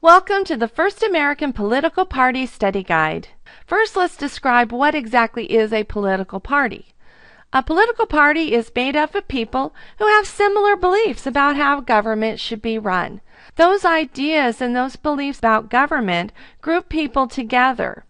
Welcome to the First American Political Party Study Guide. First, let's describe what exactly is a political party. A political party is made up of people who have similar beliefs about how government should be run. Those ideas and those beliefs about government group people together.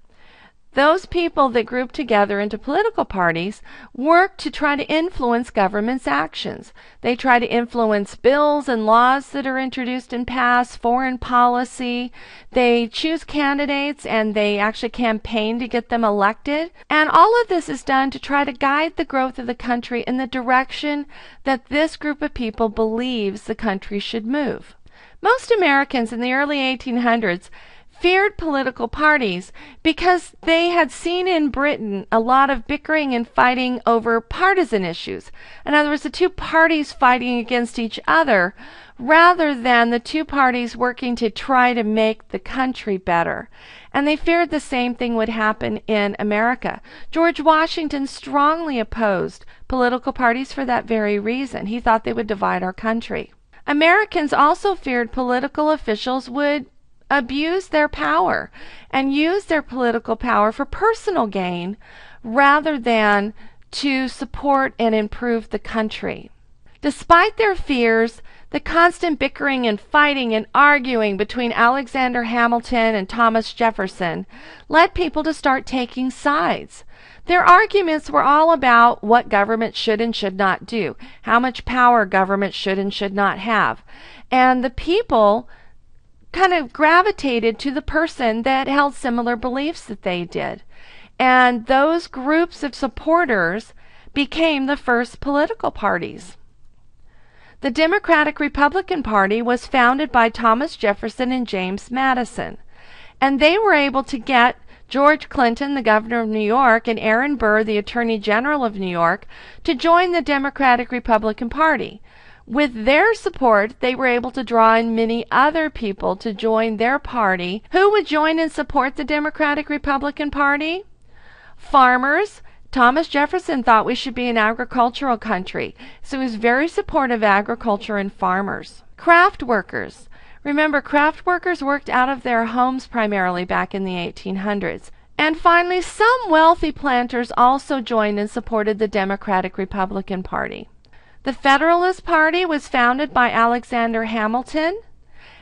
Those people that group together into political parties work to try to influence government's actions. They try to influence bills and laws that are introduced and passed, foreign policy. They choose candidates and they actually campaign to get them elected. And all of this is done to try to guide the growth of the country in the direction that this group of people believes the country should move. Most Americans in the early 1800s feared political parties because they had seen in Britain a lot of bickering and fighting over partisan issues. In other words, the two parties fighting against each other rather than the two parties working to try to make the country better. And they feared the same thing would happen in America. George Washington strongly opposed political parties for that very reason. He thought they would divide our country. Americans also feared political officials would abuse their power and use their political power for personal gain rather than to support and improve the country. Despite their fears, the constant bickering and fighting and arguing between Alexander Hamilton and Thomas Jefferson led people to start taking sides. Their arguments were all about what government should and should not do, how much power government should and should not have. And the people kind of gravitated to the person that held similar beliefs that they did. And those groups of supporters became the first political parties. The Democratic-Republican Party was founded by Thomas Jefferson and James Madison. And they were able to get George Clinton, the governor of New York, and Aaron Burr, the attorney general of New York, to join the Democratic-Republican Party. With their support, they were able to draw in many other people to join their party. Who would join and support the Democratic-Republican Party? Farmers. Thomas Jefferson thought we should be an agricultural country, so he was very supportive of agriculture and farmers. Craft workers. Remember, craft workers worked out of their homes primarily back in the 1800s. And finally, some wealthy planters also joined and supported the Democratic-Republican Party. The Federalist Party was founded by Alexander Hamilton,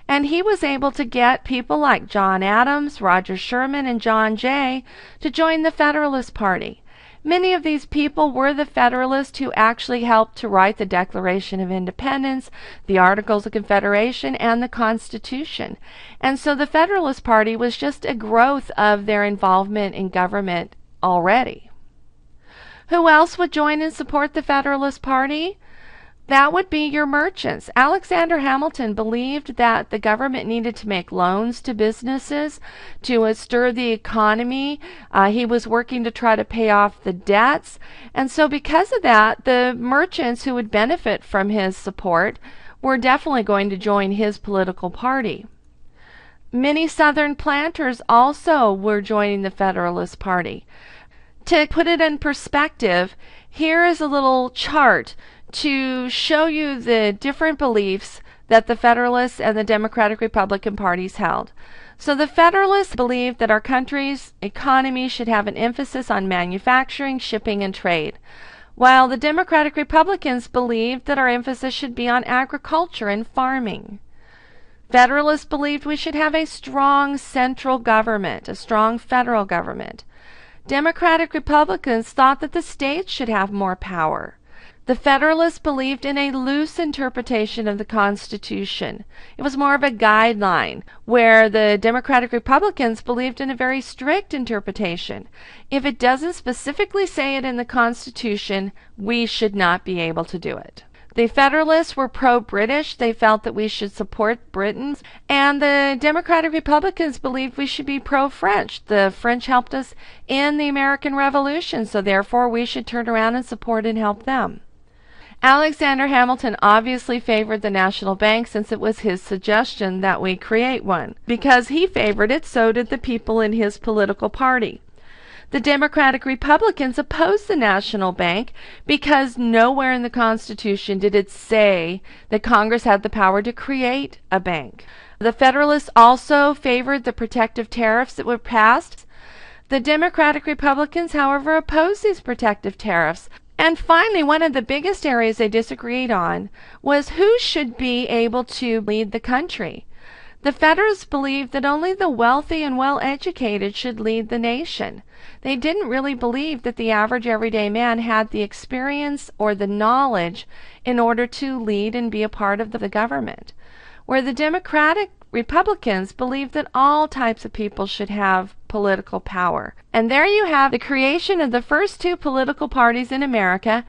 and he was able to get people like John Adams, Roger Sherman, and John Jay to join the Federalist Party. Many of these people were the Federalists who actually helped to write the Declaration of Independence, the Articles of Confederation, and the Constitution. And so the Federalist Party was just a growth of their involvement in government already. Who else would join and support the Federalist Party? That would be your merchants. Alexander Hamilton believed that the government needed to make loans to businesses to stir the economy. He was working to try to pay off the debts. And so because of that, the merchants who would benefit from his support were definitely going to join his political party. Many Southern planters also were joining the Federalist Party. To put it in perspective, here is a little chart to show you the different beliefs that the Federalists and the Democratic-Republican parties held. So the Federalists believed that our country's economy should have an emphasis on manufacturing, shipping, and trade, while the Democratic-Republicans believed that our emphasis should be on agriculture and farming. Federalists believed we should have a strong central government, a strong federal government. Democratic-Republicans thought that the states should have more power. The Federalists believed in a loose interpretation of the Constitution. It was more of a guideline, where the Democratic-Republicans believed in a very strict interpretation. If it doesn't specifically say it in the Constitution, we should not be able to do it. The Federalists were pro-British. They felt that we should support Britain. And the Democratic-Republicans believed we should be pro-French. The French helped us in the American Revolution, so therefore we should turn around and support and help them. Alexander Hamilton obviously favored the national bank, since it was his suggestion that we create one. Because he favored it, so did the people in his political party. The Democratic Republicans opposed the national bank because nowhere in the Constitution did it say that Congress had the power to create a bank. The Federalists also favored the protective tariffs that were passed. The Democratic Republicans, however, opposed these protective tariffs. And finally, one of the biggest areas they disagreed on was who should be able to lead the country. The Federalists believed that only the wealthy and well-educated should lead the nation. They didn't really believe that the average everyday man had the experience or the knowledge in order to lead and be a part of the government. Where the Democratic Republicans believed that all types of people should have political power. And there you have the creation of the first two political parties in America,